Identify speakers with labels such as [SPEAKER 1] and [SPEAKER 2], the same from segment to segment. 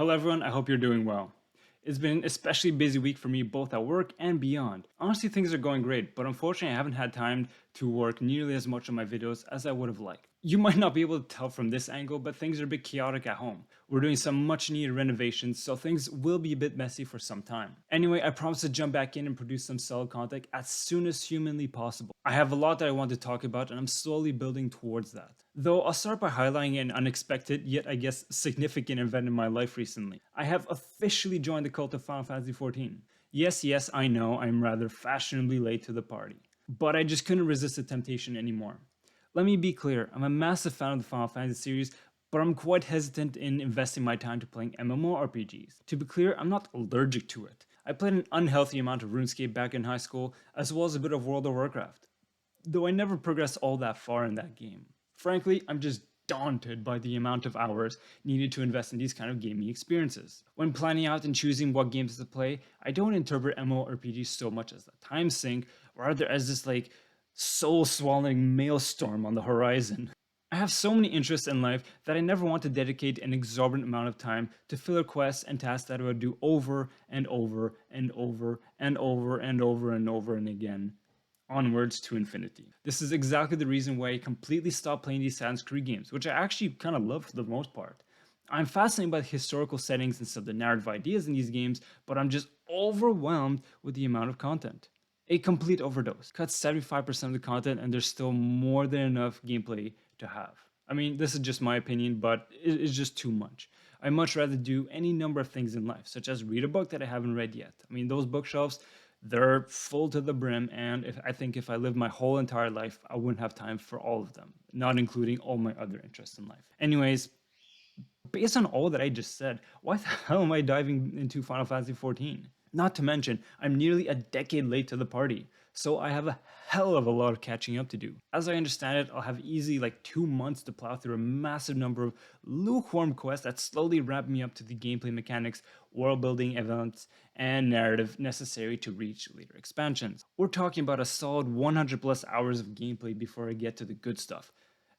[SPEAKER 1] Hello everyone, I hope you're doing well. It's been an especially busy week for me both at work and beyond. Honestly, things are going great, but unfortunately I haven't had time to work nearly as much on my videos as I would have liked. You might not be able to tell from this angle, but things are a bit chaotic at home. We're doing some much needed renovations, so things will be a bit messy for some time. Anyway, I promise to jump back in and produce some solid content as soon as humanly possible. I have a lot that I want to talk about and I'm slowly building towards that. Though I'll start by highlighting an unexpected, yet I guess significant event in my life recently. I have officially joined the cult of Final Fantasy XIV. Yes, I know I'm rather fashionably late to the party, but I just couldn't resist the temptation anymore. Let me be clear, I'm a massive fan of the Final Fantasy series, but I'm quite hesitant in investing my time to playing MMORPGs. To be clear, I'm not allergic to it. I played an unhealthy amount of RuneScape back in high school, as well as a bit of World of Warcraft, though I never progressed all that far in that game. Frankly, I'm just daunted by the amount of hours needed to invest in these kind of gaming experiences. When planning out and choosing what games to play, I don't interpret MMORPGs so much as a time sink, rather as this soul-swallowing maelstrom on the horizon. I have so many interests in life that I never want to dedicate an exorbitant amount of time to filler quests and tasks that I would do over and over and over and over and over and over and again. Onwards to infinity. This is exactly the reason why I completely stopped playing these Assassin's Creed games, which I actually kind of love for the most part. I'm fascinated by the historical settings and some of the narrative ideas in these games, but I'm just overwhelmed with the amount of content. A complete overdose. Cut 75% of the content and there's still more than enough gameplay to have. I mean, this is just my opinion, but it's just too much. I'd much rather do any number of things in life, such as read a book that I haven't read yet. I mean, those bookshelves, they're full to the brim, and I think if I lived my whole entire life, I wouldn't have time for all of them, not including all my other interests in life. Anyways, based on all that I just said, why the hell am I diving into Final Fantasy XIV? Not to mention, I'm nearly a decade late to the party, so I have a hell of a lot of catching up to do. As I understand it, I'll have easily 2 months to plow through a massive number of lukewarm quests that slowly ramp me up to the gameplay mechanics, world building events, and narrative necessary to reach later expansions. We're talking about a solid 100 plus hours of gameplay before I get to the good stuff.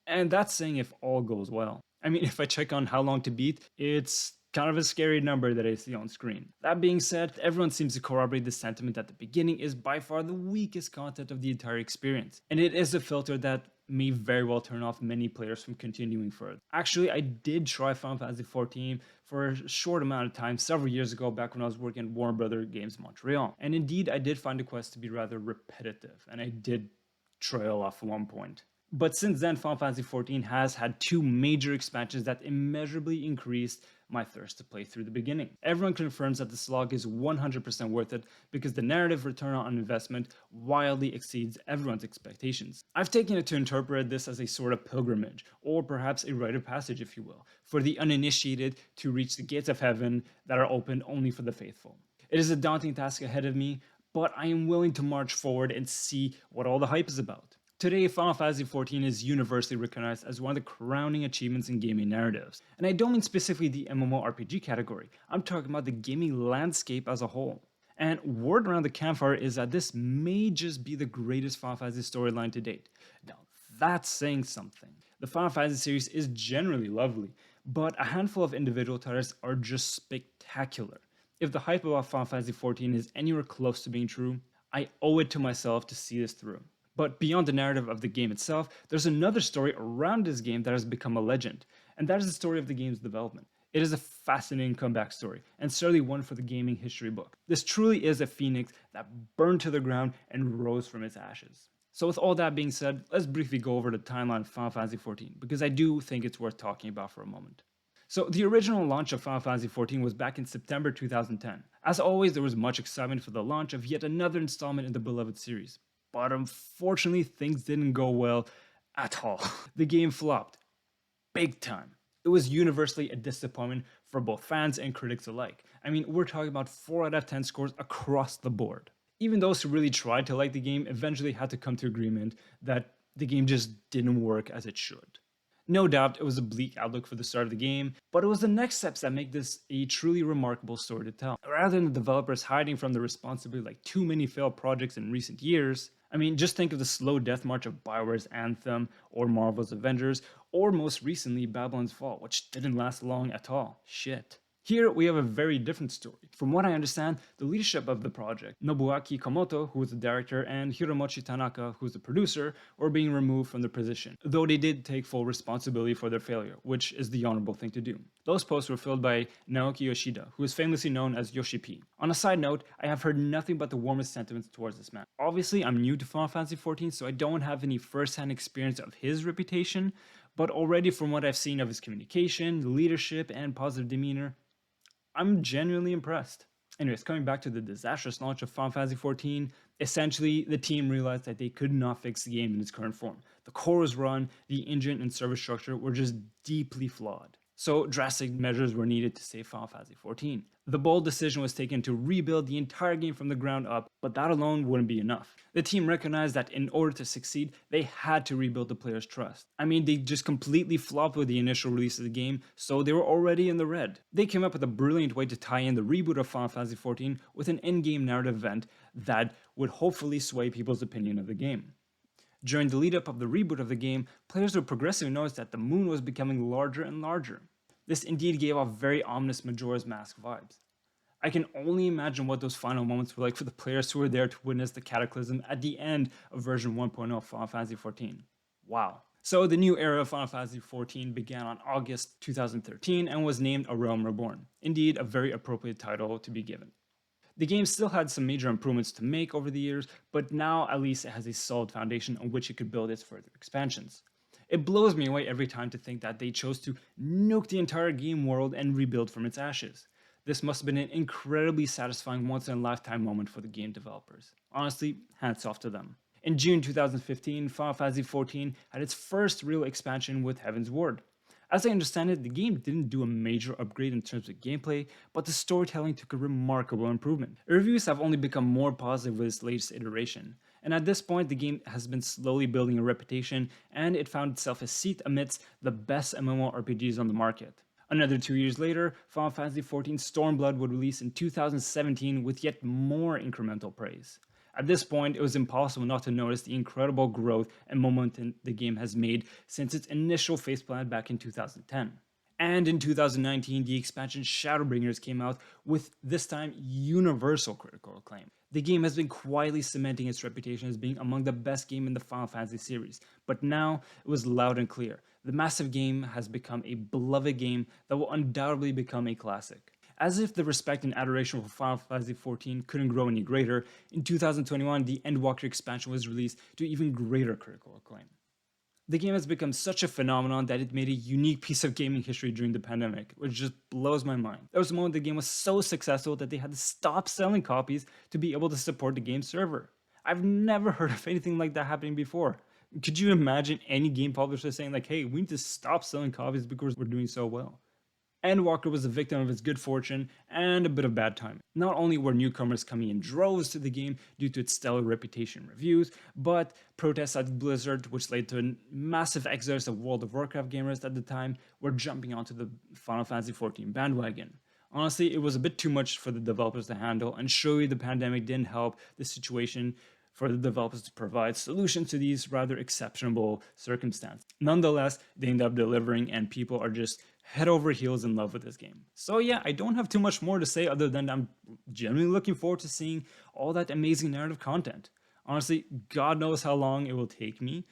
[SPEAKER 1] And that's saying if all goes well. I mean, if I check on how long to beat, it's kind of a scary number that I see on screen. That being said, everyone seems to corroborate the sentiment that the beginning is by far the weakest content of the entire experience, and it is a filter that may very well turn off many players from continuing further. Actually, I did try Final Fantasy XIV for a short amount of time several years ago back when I was working at Warner Brothers Games Montreal, and indeed I did find the quest to be rather repetitive, and I did trail off at one point. But since then, Final Fantasy XIV has had 2 major expansions that immeasurably increased my thirst to play through the beginning. Everyone confirms that the slog is 100% worth it because the narrative return on investment wildly exceeds everyone's expectations. I've taken it to interpret this as a sort of pilgrimage, or perhaps a rite of passage if you will, for the uninitiated to reach the gates of heaven that are open only for the faithful. It is a daunting task ahead of me, but I am willing to march forward and see what all the hype is about. Today, Final Fantasy XIV is universally recognized as one of the crowning achievements in gaming narratives. And I don't mean specifically the MMORPG category, I'm talking about the gaming landscape as a whole. And word around the campfire is that this may just be the greatest Final Fantasy storyline to date. Now, that's saying something. The Final Fantasy series is generally lovely, but a handful of individual titles are just spectacular. If the hype about Final Fantasy XIV is anywhere close to being true, I owe it to myself to see this through. But beyond the narrative of the game itself, there's another story around this game that has become a legend, and that is the story of the game's development. It is a fascinating comeback story, and certainly one for the gaming history book. This truly is a phoenix that burned to the ground and rose from its ashes. So with all that being said, let's briefly go over the timeline of Final Fantasy XIV, because I do think it's worth talking about for a moment. So the original launch of Final Fantasy XIV was back in September 2010. As always, there was much excitement for the launch of yet another installment in the beloved series. But unfortunately, things didn't go well at all. The game flopped. Big time. It was universally a disappointment for both fans and critics alike. I mean, we're talking about 4 out of 10 scores across the board. Even those who really tried to like the game eventually had to come to agreement that the game just didn't work as it should. No doubt it was a bleak outlook for the start of the game, but it was the next steps that make this a truly remarkable story to tell. Rather than the developers hiding from the responsibility like too many failed projects in recent years, I mean, just think of the slow death march of BioWare's Anthem, or Marvel's Avengers, or most recently Babylon's Fall, which didn't last long at all. Shit. Here, we have a very different story. From what I understand, the leadership of the project, Nobuaki Komoto, who was the director, and Hiromochi Tanaka, who was the producer, were being removed from their position, though they did take full responsibility for their failure, which is the honorable thing to do. Those posts were filled by Naoki Yoshida, who is famously known as Yoshi P. On a side note, I have heard nothing but the warmest sentiments towards this man. Obviously, I'm new to Final Fantasy XIV, so I don't have any first-hand experience of his reputation, but already from what I've seen of his communication, leadership, and positive demeanor, I'm genuinely impressed. Anyways, coming back to the disastrous launch of Final Fantasy XIV, essentially the team realized that they could not fix the game in its current form. The core was run, the engine and service structure were just deeply flawed. So drastic measures were needed to save Final Fantasy XIV. The bold decision was taken to rebuild the entire game from the ground up, but that alone wouldn't be enough. The team recognized that in order to succeed, they had to rebuild the player's trust. I mean, they just completely flopped with the initial release of the game, so they were already in the red. They came up with a brilliant way to tie in the reboot of Final Fantasy XIV with an in-game narrative event that would hopefully sway people's opinion of the game. During the lead up of the reboot of the game, players would progressively notice that the moon was becoming larger and larger. This indeed gave off very ominous Majora's Mask vibes. I can only imagine what those final moments were like for the players who were there to witness the cataclysm at the end of version 1.0 of Final Fantasy XIV. Wow. So the new era of Final Fantasy XIV began on August 2013 and was named A Realm Reborn. Indeed, a very appropriate title to be given. The game still had some major improvements to make over the years, but now at least it has a solid foundation on which it could build its further expansions. It blows me away every time to think that they chose to nuke the entire game world and rebuild from its ashes. This must have been an incredibly satisfying once-in-a-lifetime moment for the game developers. Honestly, hats off to them. In June 2015, Final Fantasy XIV had its first real expansion with Heaven's Ward. As I understand it, the game didn't do a major upgrade in terms of gameplay, but the storytelling took a remarkable improvement. Reviews have only become more positive with its latest iteration, and at this point the game has been slowly building a reputation and it found itself a seat amidst the best MMORPGs on the market. Another 2 years later, Final Fantasy XIV Stormblood would release in 2017 with yet more incremental praise. At this point, it was impossible not to notice the incredible growth and momentum the game has made since its initial faceplant back in 2010. And in 2019, the expansion Shadowbringers came out with, this time, universal critical acclaim. The game has been quietly cementing its reputation as being among the best games in the Final Fantasy series, but now it was loud and clear. The massive game has become a beloved game that will undoubtedly become a classic. As if the respect and adoration for Final Fantasy XIV couldn't grow any greater, in 2021 the Endwalker expansion was released to even greater critical acclaim. The game has become such a phenomenon that it made a unique piece of gaming history during the pandemic, which just blows my mind. There was a moment the game was so successful that they had to stop selling copies to be able to support the game's server. I've never heard of anything like that happening before. Could you imagine any game publisher saying like, hey, we need to stop selling copies because we're doing so well? Endwalker was a victim of its good fortune and a bit of bad timing. Not only were newcomers coming in droves to the game due to its stellar reputation and reviews, but protests at Blizzard, which led to a massive exodus of World of Warcraft gamers at the time, were jumping onto the Final Fantasy XIV bandwagon. Honestly, it was a bit too much for the developers to handle, and surely the pandemic didn't help the situation for the developers to provide solutions to these rather exceptional circumstances. Nonetheless, they end up delivering, and people are just head over heels in love with this game. So yeah, I don't have too much more to say other than I'm genuinely looking forward to seeing all that amazing narrative content. Honestly, God knows how long it will take me.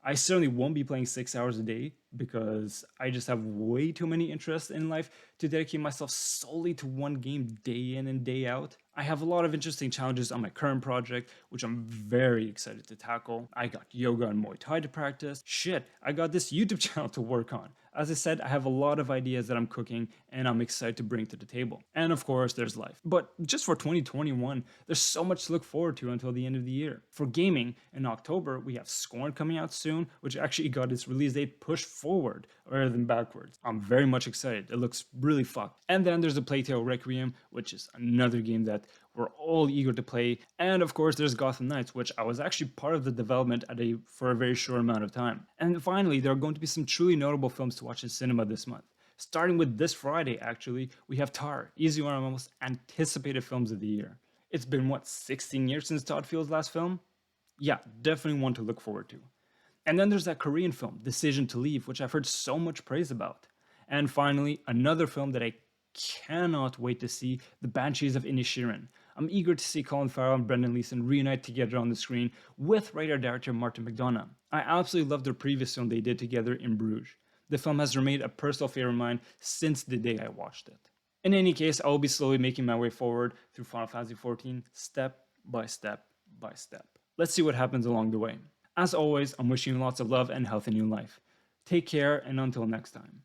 [SPEAKER 1] I certainly won't be playing 6 hours a day because I just have way too many interests in life to dedicate myself solely to one game day in and day out. I have a lot of interesting challenges on my current project, which I'm very excited to tackle. I got yoga and Muay Thai to practice. Shit, I got this YouTube channel to work on. As I said, I have a lot of ideas that I'm cooking and I'm excited to bring to the table. And of course, there's life. But just for 2021, there's so much to look forward to until the end of the year. For gaming, in October, we have Scorn coming out soon, which actually got its release date pushed forward rather than backwards. I'm very much excited. It looks really fucked. And then there's the Plague Tale Requiem, which is another game that we're all eager to play. And of course, there's Gotham Knights, which I was actually part of the development for a very short amount of time. And finally, there are going to be some truly notable films to watch in cinema this month. Starting with this Friday, actually, we have Tar, easily one of the most anticipated films of the year. It's been, 16 years since Todd Field's last film? Yeah, definitely one to look forward to. And then there's that Korean film, Decision to Leave, which I've heard so much praise about. And finally, another film that I cannot wait to see The Banshees of Inisherin. I'm eager to see Colin Farrell and Brendan Gleeson reunite together on the screen with writer-director Martin McDonagh. I absolutely loved their previous film they did together in Bruges. The film has remained a personal favorite of mine since the day I watched it. In any case, I will be slowly making my way forward through Final Fantasy XIV, step by step by step. Let's see what happens along the way. As always, I'm wishing you lots of love and health in your life. Take care, and until next time.